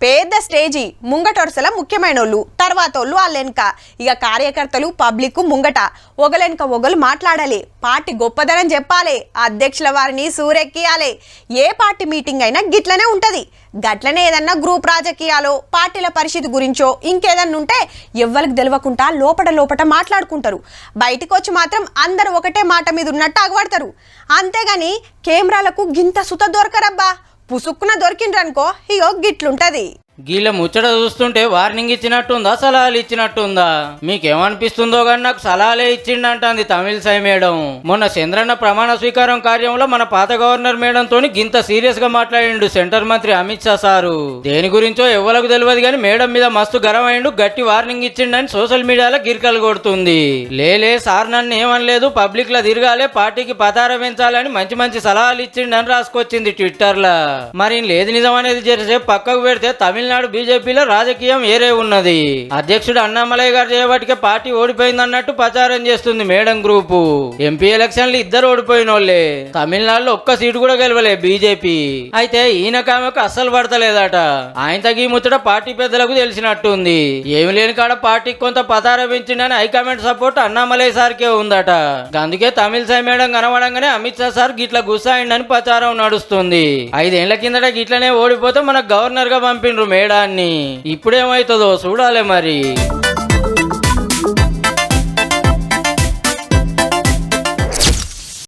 పెద్ద స్టేజీ ముంగటొరసల ముఖ్యమైనోళ్ళు తర్వాతోళ్ళు వాళ్ళెనక ఇక కార్యకర్తలు పబ్లిక్ ముంగట ఒకలెనక ఒకలు మాట్లాడాలి, పార్టీ గొప్పదనం చెప్పాలి, అధ్యక్షుల వారిని సూరెక్కియాలి. ఏ పార్టీ మీటింగ్ అయినా గిట్లనే ఉంటది. గట్లనే ఏదన్నా గ్రూప్ రాజకీయాలో పార్టీల పరిస్థితి గురించో ఇంకేదన్నా ఉంటే ఎవ్వరికి తెలియకుండా లోపట మాట్లాడుకుంటారు. బయటికి వచ్చి మాత్రం అందరూ ఒకటే మాట మీద ఉన్నట్టు అగబడతారు. అంతేగాని కెమెరాలకు గింత సుత దొరకరబ్బా. పుసుక్కున దొరికిండ్రనుకో ఇగో గిట్లుంటది. గీళ్ళ ముచ్చట చూస్తుంటే వార్నింగ్ ఇచ్చినట్టుందా, సలహాలు ఇచ్చినట్టుందా? మీకేమనిపిస్తుందో కానీ నాకు సలహాలే ఇచ్చిండంటుంది తమిళసై మేడం. మొన్న చంద్రన్న ప్రమాణ స్వీకారం కార్యంలో మన పాత గవర్నర్ మేడం తోని గింత సీరియస్ గా మాట్లాడిండు సెంటర్ మంత్రి అమిత్ షా సారు. దేని గురించో ఎవ్వలకు తెలియదు కానీ మేడం మీద మస్తు గరం అయిండు, గట్టి వార్నింగ్ ఇచ్చిండని సోషల్ మీడియాలో గిరికలు కొడుతుంది. లేలే సార్ నన్ను ఏమనలేదు, పబ్లిక్ లో తిరగాలే, పార్టీకి పతార పెంచాలని మంచి మంచి సలహాలు ఇచ్చిండని రాసుకొచ్చింది ట్విట్టర్ లా. మరి లేదు నిజం అనేది జరిసేపు పక్కకు పెడితే తమిళనాడు బీజేపీలో రాజకీయం ఏరే ఉన్నది. అధ్యక్షుడు అన్నామలయ్య గారు చేయబట్టికే పార్టీ ఓడిపోయిందన్నట్టు ప్రచారం చేస్తుంది మేడం గ్రూపు. ఎంపీ ఎలక్షన్లు ఇద్దరు ఓడిపోయిన వాళ్ళే. తమిళనాడులో ఒక్క సీటు కూడా గెలవలే బీజేపీ. అయితే ఈయన కామెకు అస్సలు పడతలేదట. ఆయన తగ్గి ముచ్చట పార్టీ పెద్దలకు తెలిసినట్టుంది. ఏమి లేని కాడ పార్టీకి కొంత పతార పెంచిండని హైకమాండ్ సపోర్ట్ అన్నామలయ్య సార్కే ఉందట. అందుకే తమిళసై మేడం కనబడంగానే అమిత్ షా సార్ గిట్ల గుస్సాయిండని ప్రచారం నడుస్తుంది. 5 ఏళ్ల కిందట గిట్లనే ఓడిపోతే మనకు గవర్నర్ గా పంపిండ్రు మేడాన్ని. ఇప్పుడేమైతుందో చూడాలి మరి.